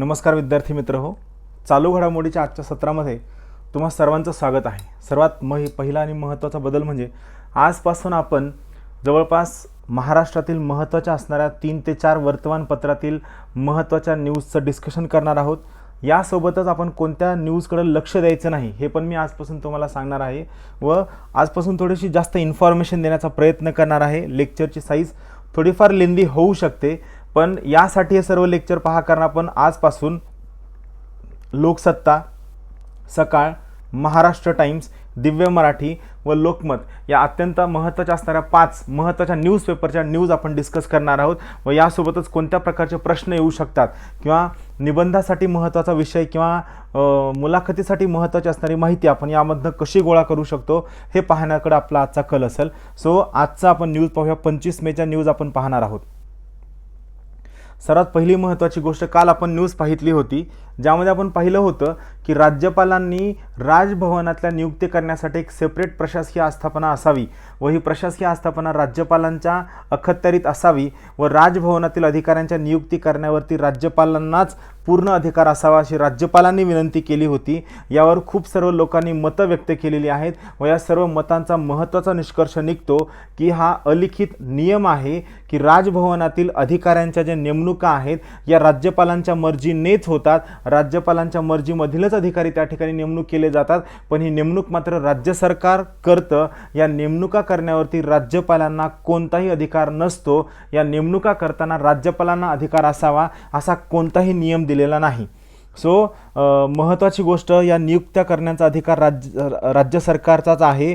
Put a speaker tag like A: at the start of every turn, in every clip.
A: नमस्कार विद्यार्थी मित्र हो, चालू घडामोडीच्या आजच्या सत्रामध्ये तुम्हा सर्वांचं स्वागत आहे। सर्वात पहिला आणि महत्त्वाचा बदल म्हणजे आजपासून आपण जवळपास महाराष्ट्रातील महत्त्वाच्या असणाऱ्या 3 ते 4 वर्तमानपत्रातील महत्त्वाच्या न्यूजचं डिस्कशन करणार आहोत। यासोबतच आपण कोणत्या न्यूजकडे लक्ष द्यायचं नाही हे पण मी आजपासून तुम्हाला सांगणार आहे व आजपासून थोडीशी जास्त इन्फॉर्मेशन देण्याचा प्रयत्न करणार आहे। लेक्चरची साईज थोडीफार लेंदी होऊ शकते, पण यासाठी हे सर्व लेक्चर पहा, कारण आपण आजपासून लोकसत्ता, सकाळ, महाराष्ट्र टाइम्स, दिव्य मराठी व लोकमत या अत्यंत महत्त्वाच्या असणाऱ्या 5 महत्त्वाच्या न्यूजपेपरच्या न्यूज आपण डिस्कस करणार आहोत व यासोबतच कोणत्या प्रकारचे प्रश्न येऊ शकतात किंवा निबंधासाठी महत्त्वाचा विषय किंवा मुलाखतीसाठी महत्त्वाची असणारी माहिती आपण यामधनं कशी गोळा करू शकतो हे पाहण्याकडे आपला आजचा कल असेल। सो आजचा आपण न्यूज पाहूया। 25 मेच्या न्यूज आपण पाहणार आहोत। सर्वात पहिली महत्त्वाची गोष्ट, काल आपण न्यूज पाहितली होती ज्यामध्ये आपण पाहिलं होतं की राज्यपालांनी राजभवनातल्या नियुक्ती करण्यासाठी एक सेपरेट प्रशासकीय आस्थापना असावी व ही प्रशासकीय आस्थापना राज्यपालांच्या अखत्यारीत असावी व राजभवनातील अधिकाऱ्यांच्या नियुक्ती करण्यावरती राज्यपालांनाच पूर्ण अधिकार असावा अशी राज्यपालांनी विनंती केली होती। यावर खूप सर्व लोकांनी मतं व्यक्त केलेली आहेत व या सर्व मतांचा महत्त्वाचा निष्कर्ष निघतो की हा अलिखित नियम आहे की राजभवनातील अधिकाऱ्यांच्या ज्या नेमणुका आहेत या राज्यपालांच्या मर्जीनेच होतात। राज्यपालांच्या मर्जीमधीलच अधिकारी त्या ठिकाणी नेमणूक केले जातात, पण ही नेमणूक मात्र राज्य सरकार करतं। या नेमणुका करण्यावरती राज्यपालांना कोणताही अधिकार नसतो। या नेमणुका करताना राज्यपालांना अधिकार असावा असा कोणताही नियम दिलेला नाही। सो महत्त्वाची गोष्ट, या नियुक्त्या करण्याचा अधिकार राज्य सरकारचाच आहे।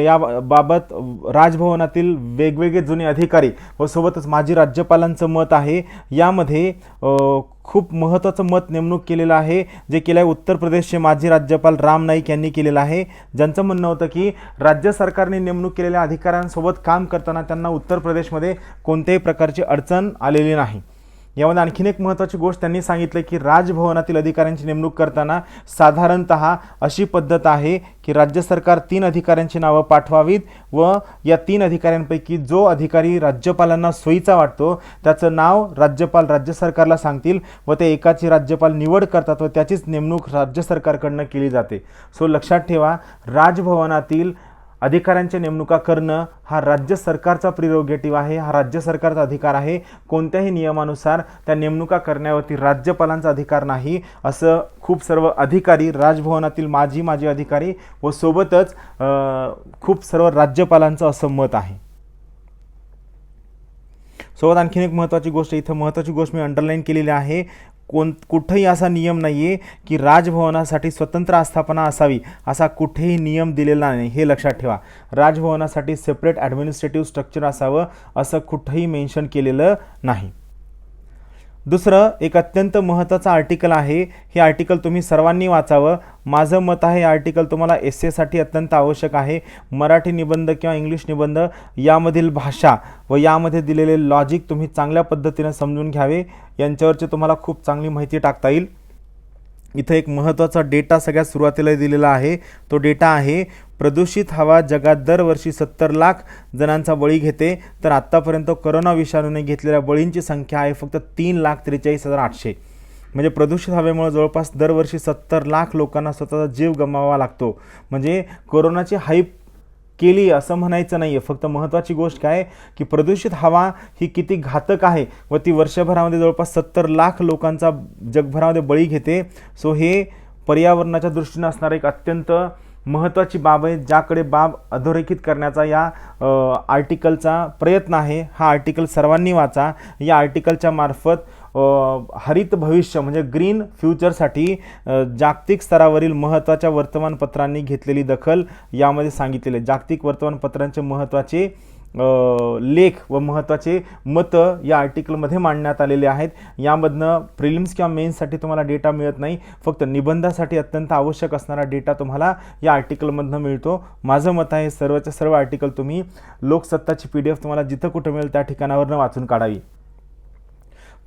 A: याबाबत राजभवनातील वेगवेगळे जुने अधिकारी व सोबतच माजी राज्यपालांचं मत आहे। यामध्ये खूप महत्त्वाचं मत नेमणूक केलेलं आहे जे केलं आहे उत्तर प्रदेशचे माजी राज्यपाल राम नाईक यांनी केलेलं आहे, ज्यांचं म्हणणं होतं की राज्य सरकारने नेमणूक केलेल्या अधिकाऱ्यांसोबत काम करताना त्यांना उत्तर प्रदेशमध्ये कोणत्याही प्रकारची अडचण आलेली नाही। यामध्ये आणखीन एक महत्त्वाची गोष्ट त्यांनी सांगितलं की राजभवनातील अधिकाऱ्यांची नेमणूक करताना साधारणतः अशी पद्धत आहे की राज्य सरकार 3 अधिकाऱ्यांची नावं पाठवावीत व या 3 अधिकाऱ्यांपैकी जो अधिकारी राज्यपालांना सोयीचा वाटतो त्याचं नाव राज्यपाल राज्य सरकारला सांगतील व ते एकाची राज्यपाल निवड करतात व त्याचीच नेमणूक राज्य सरकारकडनं केली जाते। सो लक्षात ठेवा, राजभवनातील अधिकाऱ्यांच्या नेमणुका करणं हा राज्य सरकारचा प्रिरोगेटिव्ह आहे, हा राज्य सरकारचा अधिकार आहे। कोणत्याही नियमानुसार त्या नेमणुका करण्यावरती राज्यपालांचा अधिकार नाही असं खूप सर्व अधिकारी, राजभवनातील माजी अधिकारी व सोबतच खूप सर्व राज्यपालांचं असं मत आहे। सोबत आणखीन एक महत्त्वाची गोष्ट, इथं महत्त्वाची गोष्ट मी अंडरलाईन केलेली आहे, कुठेही असा नियम नाही आहे की राजभवनासाठी स्वतंत्र आस्थापना असावी असा कुठेही नियम दिलेला नाही, हे लक्षात ठेवा। राजभवनासाठी सेपरेट ॲडमिनिस्ट्रेटिव्ह स्ट्रक्चर असावं असं कुठेही मेन्शन केलेलं नाही। दुसरं एक अत्यंत महत्त्वाचं आर्टिकल आहे, हे आर्टिकल तुम्ही सर्वांनी वाचावं। माझं मत आहे हे आर्टिकल तुम्हाला एसेसाठी अत्यंत आवश्यक आहे। मराठी निबंध किंवा इंग्लिश निबंध यामधील भाषा व यामध्ये दिलेले लॉजिक तुम्ही चांगल्या पद्धतीने समजून घ्यावे, यांच्यावरची तुम्हाला खूप चांगली माहिती टाकता येईल। इथं एक महत्त्वाचा डेटा सगळ्यात सुरुवातीला दिलेला आहे, तो डेटा आहे प्रदूषित हवा जगात दरवर्षी 70 लाख जणांचा बळी घेते, तर आत्तापर्यंत कोरोना विषाणूने घेतलेल्या बळींची संख्या आहे फक्त 3,43,800। म्हणजे प्रदूषित हवेमुळे जवळपास दरवर्षी 70 लाख लोकांना स्वतःचा जीव गमवावा लागतो। म्हणजे कोरोनाची हाईप केली असं म्हणायचं नाही आहे, फक्त महत्त्वाची गोष्ट काय की प्रदूषित हवा ही किती घातक आहे व ती वर्षभरामध्ये जवळपास 70 लाख लोकांचा जगभरामध्ये बळी घेते। सो हे पर्यावरणाच्या दृष्टीने असणारं एक अत्यंत महत्त्वाची बाब आहे, ज्याकडे बाब अधोरेखित करण्याचा या आर्टिकलचा प्रयत्न आहे। हा आर्टिकल सर्वांनी वाचा। या आर्टिकलच्या मार्फत हरित भविष्य म्हणजे ग्रीन फ्युचरसाठी जागतिक स्तरावरील महत्त्वाच्या वर्तमानपत्रांनी घेतलेली दखल यामध्ये सांगितलेले, जागतिक वर्तमानपत्रांचे महत्त्वाचे लेख व महत्त्वाचे मतं या आर्टिकलमध्ये मांडण्यात आलेले आहेत। यामधनं प्रिलिम्स किंवा मेन्ससाठी तुम्हाला डेटा मिळत नाही, फक्त निबंधासाठी अत्यंत आवश्यक असणारा डेटा तुम्हाला या आर्टिकलमधनं मिळतो। माझं मत आहे सर्वच्या सर्व आर्टिकल तुम्ही लोकसत्ताची PDF तुम्हाला जिथं कुठं मिळेल त्या ठिकाणावरनं वाचून काढावी।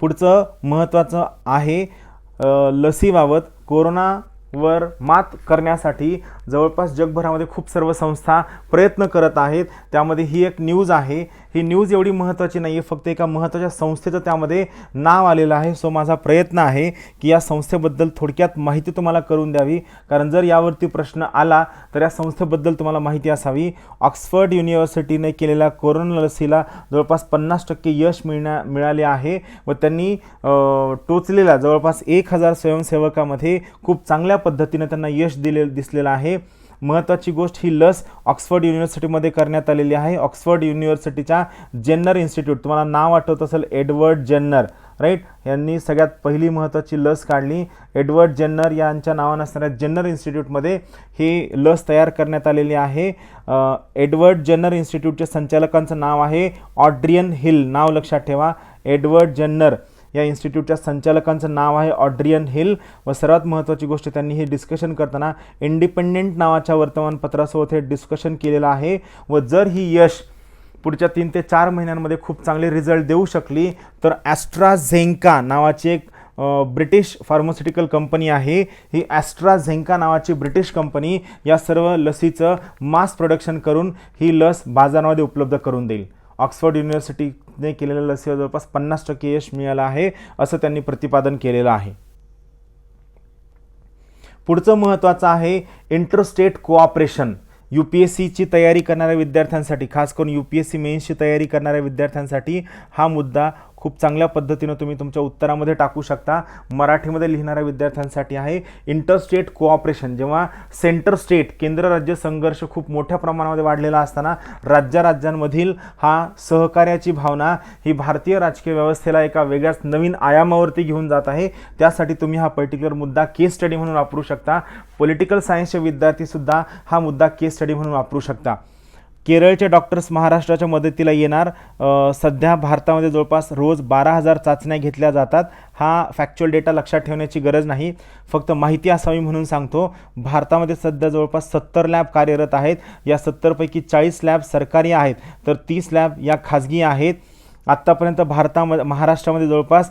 A: पुढचं महत्त्वाचं आहे लसीबाबत। कोरोनावर मात करण्यासाठी जवळपास जगभरामध्ये खूप सर्व संस्था प्रयत्न करत आहेत, त्यामध्ये ही एक न्यूज आहे। ही न्यूज एवढी महत्त्वाची नाही आहे, फक्त एका महत्त्वाच्या संस्थेचं त्यामध्ये नाव आलेलं आहे. सो माझा प्रयत्न आहे की या संस्थेबद्दल थोडक्यात माहिती तुम्हाला करून द्यावी, कारण जर यावरती प्रश्न आला तर या संस्थेबद्दल तुम्हाला माहिती असावी. ऑक्सफर्ड युनिव्हर्सिटीने केलेल्या कोरोना लसीला जवळपास 50% यश मिळाले आहे व त्यांनी टोचलेल्या जवळपास 1000 स्वयंसेवकामध्ये खूप चांगल्या पद्धतीने त्यांना यश दिसलेलं आहे. महत्त्वाची गोष्ट, ही लस ऑक्सफर्ड युनिव्हर्सिटीमध्ये करण्यात आलेली आहे. ऑक्सफर्ड युनिव्हर्सिटीच्या जेन्नर इन्स्टिट्यूट, तुम्हाला नाव आठवत असेल एडवर्ड जेन्नर, राईट, यांनी सगळ्यात पहिली महत्त्वाची लस काढली. एडवर्ड जेन्नर यांच्या नावानं असणाऱ्या जेन्नर इन्स्टिट्यूटमध्ये ही लस तयार करण्यात आलेली आहे. एडवर्ड जेन्नर इन्स्टिट्यूटच्या संचालकांचं नाव आहे ऑड्रियन हिल. नाव लक्षात ठेवा, एडवर्ड जेन्नर या इन्स्टिट्यूटच्या संचालकांचं नाव आहे ऑड्रियन हिल. व सर्वात महत्त्वाची गोष्ट, त्यांनी हे डिस्कशन करताना इंडिपेंडेंट नावाच्या वर्तमानपत्रासोबत हे डिस्कशन केलेलं आहे. व जर ही यश पुढच्या 3 ते 4 महिन्यांमध्ये खूप चांगले रिझल्ट देऊ शकली तर ॲस्ट्राझेनेका नावाची एक ब्रिटिश फार्मास्युटिकल कंपनी आहे. ही ॲस्ट्राझेनेका नावाची ब्रिटिश कंपनी या सर्व लसीचं मास प्रोडक्शन करून ही लस बाजारामध्ये उपलब्ध करून देईल. ऑक्सफर्ड युनिव्हर्सिटीने केलेल्या लसीवर जवळपास 50% यश मिळालं आहे असं त्यांनी प्रतिपादन केलेलं आहे. पुढचं महत्त्वाचं आहे इंटरस्टेट कोऑपरेशन. UPSCची तयारी करणाऱ्या विद्यार्थ्यांसाठी, खास करून UPSC मेन्सची तयारी करणाऱ्या विद्यार्थ्यांसाठी हा मुद्दा खूप चांगल्या पद्धतीनं तुम्ही तुमच्या उत्तरामध्ये टाकू शकता. मराठीमध्ये लिहिणाऱ्या विद्यार्थ्यांसाठी आहे इंटरस्टेट कोऑपरेशन. जेव्हा सेंटर स्टेट, केंद्र राज्य संघर्ष खूप मोठ्या प्रमाणामध्ये वाढलेला असताना राज्यांमधील हा सहकार्याची भावना ही भारतीय राजकीय व्यवस्थेला एका वेगळ्याच नवीन आयामावरती घेऊन जात आहे. त्यासाठी तुम्ही हा पर्टिक्युलर मुद्दा केस स्टडी म्हणून वापरू शकता. पॉलिटिकल सायन्सचे विद्यार्थीसुद्धा हा मुद्दा केस स्टडी म्हणून वापरू शकता. केरळचे डॉक्टर्स महाराष्ट्राच्या मदतीला येणार. सध्या भारतामध्ये जवळपास रोज 12,000 चाचण्या घेतल्या जातात. हा फॅक्च्युअल डेटा लक्षात ठेवण्याची गरज नाही, फक्त माहिती असावी म्हणून सांगतो. भारतामध्ये सध्या जवळपास 70 लॅब कार्यरत आहेत. या 70पैकी 40 लॅब सरकारी आहेत तर 30 लॅब या खाजगी आहेत. आत्तापर्यंत महाराष्ट्रामध्ये जवळपास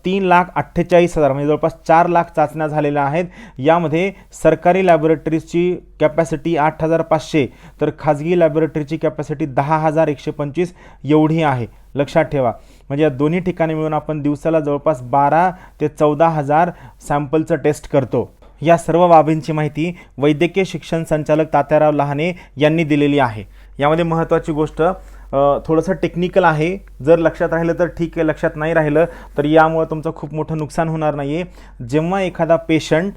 A: 3,48,000 म्हणजे जवळपास 4 लाख चाचण्या झालेल्या आहेत. यामध्ये सरकारी लॅबोरेटरीजची कॅपॅसिटी 8,500 तर खाजगी लॅबोरेटरीची कॅपॅसिटी 10,125 एवढी आहे. लक्षात ठेवा, म्हणजे या दोन्ही ठिकाणी मिळून आपण दिवसाला जवळपास 12,000 ते 14,000 सॅम्पलचं टेस्ट करतो. या सर्व बाबींची माहिती वैद्यकीय शिक्षण संचालक तात्याराव लहाने यांनी दिलेली आहे. यामध्ये महत्त्वाची गोष्ट थोडंसं टेक्निकल आहे. जर लक्षात राहिलं तर ठीक आहे, लक्षात नाही राहिलं तर यामुळे तुमचं खूप मोठं नुकसान होणार नाही आहे. जेव्हा एखादा पेशंट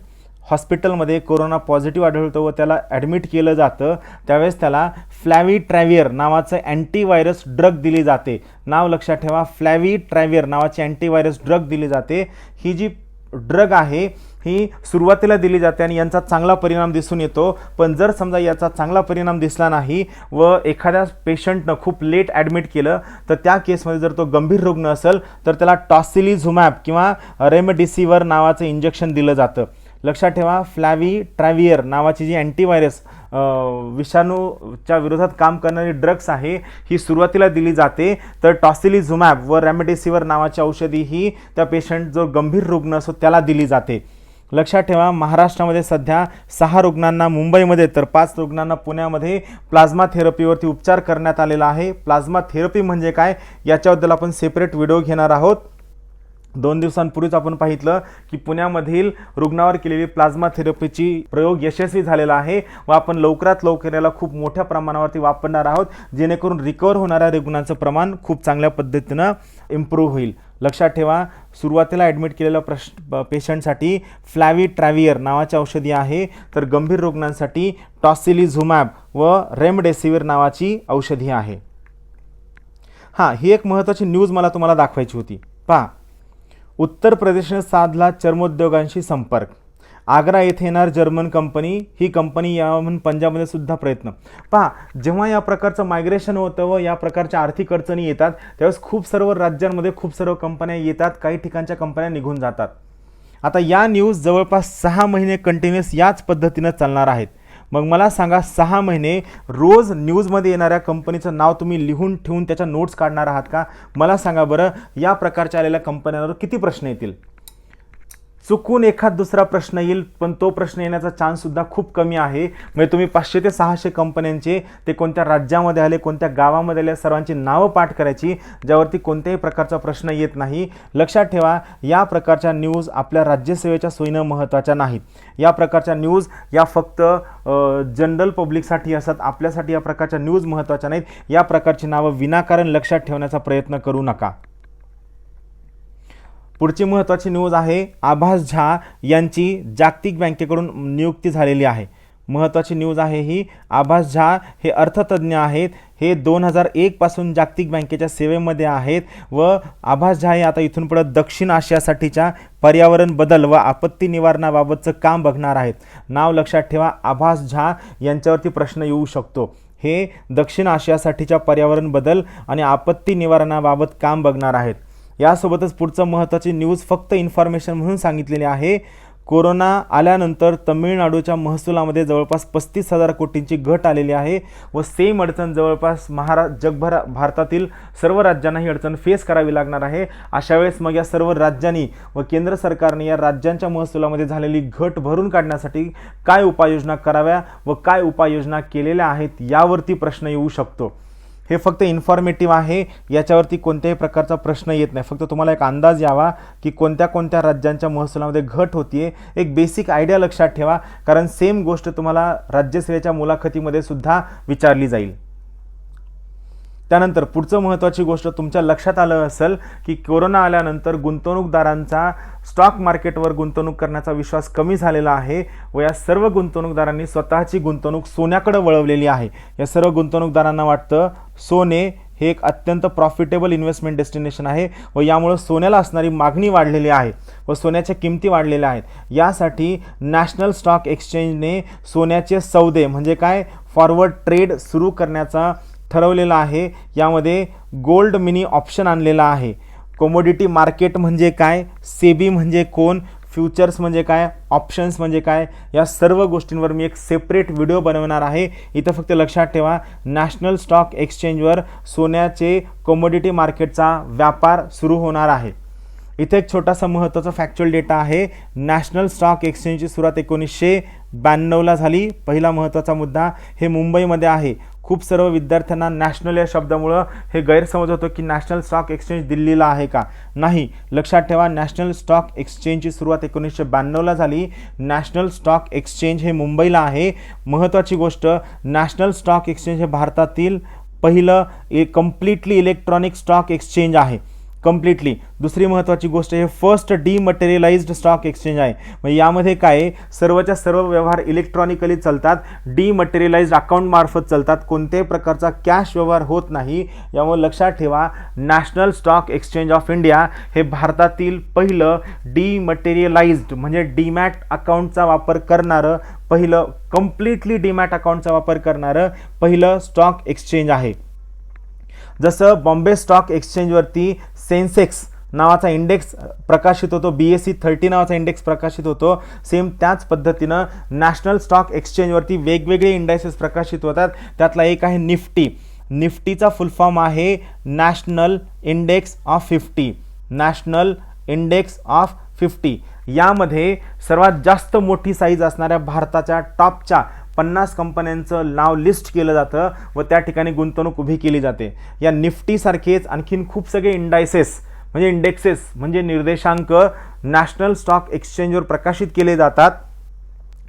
A: हॉस्पिटलमध्ये कोरोना पॉझिटिव्ह आढळतो व त्याला ॲडमिट केलं जातं त्यावेळेस त्याला फ्लॅविट्रॅव्हियर नावाचं अँटीव्हायरस ड्रग दिली जाते. नाव लक्षात ठेवा, फ्लॅविट्रॅव्हियर नावाची अँटीव्हायरस ड्रग दिली जाते. ही जी ड्रग आहे ही सुरुवातीला दिली जाते आणि यांचा चांगला परिणाम दिसून येतो. पण जर समजा याचा चांगला परिणाम दिसला नाही व एखाद्या पेशंटनं खूप लेट ॲडमिट केलं तर त्या केसमध्ये जर तो गंभीर रुग्ण असेल तर त्याला टॉसिलिझुमॅब किंवा रेमडेसिविर नावाचं इंजेक्शन दिलं जातं. लक्षात ठेवा, फ्लॅविट्रॅव्हियर नावाची जी अँटीव्हायरस विषाणूच्या विरोधात काम करणारी ड्रग्स आहे ही सुरुवातीला दिली जाते. तर टॉसिलिझुमॅब व रेमडेसिविर नावाची औषधी ही त्या पेशंट जो गंभीर रुग्ण असतो त्याला दिली जाते. लक्षात ठेवा, महाराष्ट्रामध्ये सध्या 6 रुग्णांना मुंबईमध्ये तर 5 रुग्णांना पुण्यामध्ये प्लाझ्मा थेरपीवरती उपचार करण्यात आलेला आहे. प्लाझ्मा थेरपी म्हणजे काय याच्याबद्दल आपण सेपरेट व्हिडिओ घेणार आहोत. 2 दिवसांपूर्वीच आपण पाहितलं की पुण्यामधील रुग्णावर केलेली प्लाझ्मा थेरपीची प्रयोग यशस्वी झालेला आहे व आपण लवकरात लवकर याला खूप मोठ्या प्रमाणावरती वापरणार आहोत जेणेकरून रिकवर होणाऱ्या रुग्णांचं प्रमाण खूप चांगल्या पद्धतीनं इम्प्रूव्ह होईल. लक्षात ठेवा, सुरुवातीला ॲडमिट केलेल्या पेशंटसाठी फ्लॅविट्रॅव्हियर नावाची औषधी आहे तर गंभीर रुग्णांसाठी टॉसिलिझुमॅब व रेमडेसिविर नावाची औषधी आहे. ही एक महत्त्वाची न्यूज मला तुम्हाला दाखवायची होती. पहा, उत्तर प्रदेशने साधला चर्मोद्योगांशी संपर्क. आग्रा येथे येणार जर्मन कंपनी. ही कंपनी याहून पंजाबमध्ये सुद्धा प्रयत्न. पहा, जेव्हा या प्रकारचं मायग्रेशन होतं व या प्रकारच्या आर्थिक अडचणी येतात त्यावेळेस खूप सर्व राज्यांमध्ये खूप सर्व कंपन्या येतात, काही ठिकाणच्या कंपन्या निघून जातात. आता या न्यूज जवळपास 6 महिने कंटिन्युअस याच पद्धतीनं चालणार आहेत. मग मला सांगा, 6 महिने रोज न्यूजमध्ये येणाऱ्या कंपनीचं नाव तुम्ही लिहून ठेवून त्याच्या नोट्स काढणार आहात का? मला सांगा बरं, या प्रकारच्या आलेल्या कंपन्यांवर किती प्रश्न येतील? चुकून एखाद दुसरा प्रश्न येईल, पण तो प्रश्न येण्याचा चान्स सुद्धा खूप कमी आहे. म्हणजे तुम्ही 500 ते 600 कंपन्यांचे, ते कोणत्या राज्यामध्ये आले, कोणत्या गावामध्ये आले, सर्वांची नावं पाठ करायची, ज्यावरती कोणत्याही प्रकारचा प्रश्न येत नाही. लक्षात ठेवा, या प्रकारच्या न्यूज आपल्या राज्यसेवेच्या सोयीनं महत्त्वाच्या नाहीत. या प्रकारच्या न्यूज या फक्त जनरल पब्लिकसाठी असतात, आपल्यासाठी या प्रकारच्या न्यूज महत्त्वाच्या नाहीत. या प्रकारची नावं विनाकारण लक्षात ठेवण्याचा प्रयत्न करू नका. पुढची महत्त्वाची न्यूज आहे, आभास झा यांची जागतिक बँकेकडून नियुक्ती झालेली आहे. महत्त्वाची न्यूज आहे ही. आभास झा हे अर्थतज्ञ आहेत. हे 2001 पासून जागतिक बँकेच्या सेवेमध्ये आहेत व आभास झा हे आता इथून पुढे दक्षिण आशियासाठीच्या पर्यावरण बदल व आपत्ती निवारणाबाबतचं काम बघणार आहेत. नाव लक्षात ठेवा, आभास झा यांच्यावरती प्रश्न येऊ शकतो. हे दक्षिण आशियासाठीच्या पर्यावरण बदल आणि आपत्ती निवारणाबाबत काम बघणार आहेत. यासोबतच पुढचं महत्त्वाची न्यूज फक्त इन्फॉर्मेशन म्हणून सांगितलेली आहे. कोरोना आल्यानंतर तमिळनाडूच्या महसुलामध्ये जवळपास 35,000 कोटींची घट आलेली आहे व सेम अडचण जवळपास जगभर भारतातील सर्व राज्यांना ही अडचण फेस करावी लागणार आहे. अशा वेळेस मग या सर्व राज्यांनी व केंद्र सरकारने या राज्यांच्या महसुलामध्ये झालेली घट भरून काढण्यासाठी काय उपाययोजना कराव्या व काय उपाययोजना केलेल्या आहेत यावरती प्रश्न येऊ शकतो. हे फक्त इन्फॉर्मेटिव्ह आहे, याच्यावरती कोणत्याही प्रकारचा प्रश्न येत नाही. फक्त तुम्हाला एक अंदाज यावा की कोणत्या कोणत्या राज्यांच्या महसुलामध्ये घट होतीये, एक बेसिक आयडिया लक्षात ठेवा, कारण सेम गोष्ट तुम्हाला राज्यसेवेच्या मुलाखतीमध्ये सुद्धा विचारली जाईल. त्यानंतर पुढचं महत्त्वाची गोष्ट तुमच्या लक्षात आलं असेल की कोरोना आल्यानंतर गुंतवणूकदारांचा स्टॉक मार्केटवर गुंतवणूक करण्याचा विश्वास कमी झालेला आहे व या सर्व गुंतवणूकदारांनी स्वतःची गुंतवणूक सोन्याकडे वळवलेली आहे. या सर्व गुंतवणूकदारांना वाटतं सोने हे एक अत्यंत प्रॉफिटेबल इन्व्हेस्टमेंट डेस्टिनेशन आहे व यामुळे सोन्याला असणारी मागणी वाढलेली आहे व सोन्याच्या किमती वाढलेल्या आहेत. यासाठी नॅशनल स्टॉक एक्सचेंजने सोन्याचे सौदे म्हणजे काय फॉरवर्ड ट्रेड सुरू करण्याचा ठरवलेला आहे. यामध्ये गोल्ड मिनी ऑप्शन आणलेला आहे. कमोडिटी मार्केट म्हणजे काय, सेबी म्हणजे कोण, फ्युचर्स म्हणजे काय, ऑप्शन्स म्हणजे काय, या सर्व गोष्टींवर मी एक सेपरेट व्हिडिओ बनवणार आहे. इथं फक्त लक्षात ठेवा, नॅशनल स्टॉक एक्सचेंजवर सोन्याचे कमोडिटी मार्केटचा व्यापार सुरू होणार आहे. इथे एक छोटासा महत्त्वाचा फॅक्च्युअल डेटा आहे. नॅशनल स्टॉक एक्सचेंजची सुरुवात 1992ला झाली. पहिला महत्त्वाचा मुद्दा हे मुंबईमध्ये आहे. खूप सर्व विद्यार्थ्यांना नॅशनल या शब्दामुळं हे गैरसमज होतो की नॅशनल स्टॉक एक्सचेंज दिल्लीला आहे का. नाही, लक्षात ठेवा, नॅशनल स्टॉक एक्सचेंजची सुरुवात 1992ला झाली. नॅशनल स्टॉक एक्सचेंज हे मुंबईला आहे. महत्त्वाची गोष्ट, नॅशनल स्टॉक एक्सचेंज हे भारतातील पहिलं कम्प्लिटली इलेक्ट्रॉनिक स्टॉक एक्सचेंज आहे. कम्प्लिटली. दुसरी महत्त्वाची गोष्ट, हे फर्स्ट डीमटेरियलाइज्ड स्टॉक एक्सचेंज आहे. म्हणजे यामध्ये काय, सर्वच्या सर्व व्यवहार इलेक्ट्रॉनिकली चालतात, डीमटेरियलाइज्ड अकाउंट मार्फत चालतात, कोणत्याही प्रकारचा कॅश व्यवहार होत नाही. यामुळे लक्षात ठेवा, national stock exchange of India हे भारतातील पहिलं डीमटेरियलाइज्ड म्हणजे डीमॅट अकाउंटचा वापर करणारं पहिलं, कम्प्लिटली डीमॅट अकाउंटचा वापर करणारं पहिलं स्टॉक एक्सचेंज आहे. जसं बॉम्बे स्टॉक एक्सचेंजवरती सेन्सेक्स नावाचा इंडेक्स प्रकाशित होतो, BSE 30 नावाचा इंडेक्स प्रकाशित होतो, सेम त्याच पद्धतीनं नॅशनल स्टॉक एक्सचेंजवरती वेगवेगळे इंडायसेस प्रकाशित होतात. त्यातला एक आहे निफ्टी. निफ्टीचा फुल फॉर्म आहे national index of 50. National index of 50. यामध्ये सर्वात जास्त मोठी साईज असणाऱ्या भारताच्या टॉपच्या 50 कंपन्यांचं नाव लिस्ट केलं जातं व त्या ठिकाणी गुंतवणूक उभी केली जाते. या निफ्टीसारखेच आणखीन खूप सगळे इंडायसेस म्हणजे इंडेक्सेस म्हणजे निर्देशांक नॅशनल स्टॉक एक्सचेंजवर प्रकाशित केले जातात.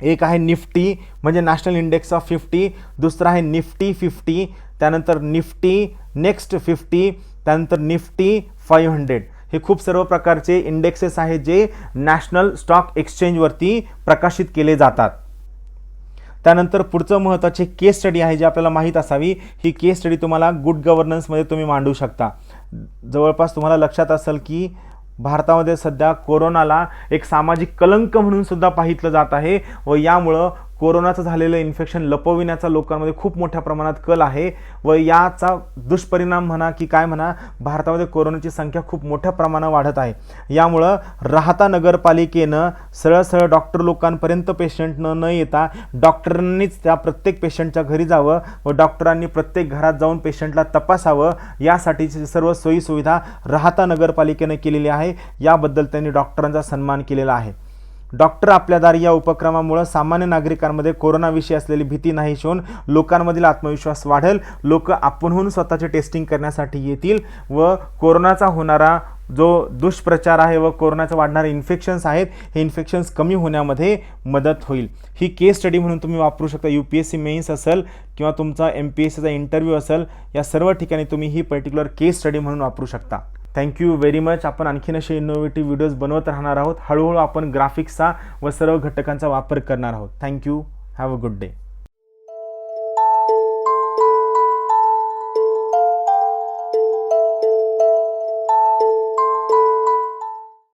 A: एक आहे निफ्टी म्हणजे नॅशनल इंडेक्स ऑफ 50, दुसरा आहे निफ्टी 50, त्यानंतर निफ्टी नेक्स्ट 50, त्यानंतर निफ्टी 500. हे खूप सर्व प्रकारचे इंडेक्सेस आहेत जे नॅशनल स्टॉक एक्सचेंजवरती प्रकाशित केले जातात. त्यानंतर पुढचं महत्त्वाचे केस स्टडी आहे जे आपल्याला माहीत असावी. ही केस स्टडी तुम्हाला गुड गव्हर्नन्समध्ये तुम्ही मांडू शकता. जवळपास तुम्हाला लक्षात असेल की भारतामध्ये सध्या कोरोनाला एक सामाजिक कलंक म्हणून सुद्धा पाहिलं जात आहे व यामुळं कोरोनाचं झालेलं इन्फेक्शन लपविण्याचा लोकांमध्ये खूप मोठ्या प्रमाणात कल आहे व याचा दुष्परिणाम म्हणा की काय म्हणा, भारतामध्ये कोरोनाची संख्या खूप मोठ्या प्रमाणात वाढत आहे. यामुळं राहता नगरपालिकेनं सरळ डॉक्टर लोकांपर्यंत पेशंट न येता डॉक्टरांनीच त्या प्रत्येक पेशंटच्या घरी जावं व डॉक्टरांनी प्रत्येक घरात जाऊन पेशंटला तपासावं, यासाठीची सर्व सोयीसुविधा राहता नगरपालिकेनं केलेली आहे. याबद्दल त्यांनी डॉक्टरांचा सन्मान केलेला आहे. डॉक्टर आपल्या दारी या उपक्रमामुळे सामान्य नागरिकांमध्ये कोरोनाविषयी असलेली भीती नाहीशी होऊन लोकांमधील आत्मविश्वास वाढेल. लोक आपणहून स्वतःचे टेस्टिंग करण्यासाठी येतील व कोरोनाचा होणारा जो दुष्प्रचार आहे व कोरोनाचं वाढणारे इन्फेक्शन्स आहेत हे इन्फेक्शन्स कमी होण्यामध्ये मदत होईल. ही केस स्टडी म्हणून तुम्ही वापरू शकता. UPSC मेन्स असेल किंवा तुमचा MPSCचा इंटरव्ह्यू असेल, या सर्व ठिकाणी तुम्ही ही पर्टिक्युलर केस स्टडी म्हणून वापरू शकता. Thank you very much. आपण आणखीन असे इनोव्हेटिव्ह व्हिडिओज बनवत राहणार आहोत. हळूहळू आपण ग्राफिक्सचा व सर्व घटकांचा वापर करणार आहोत. Thank you. Have a good day.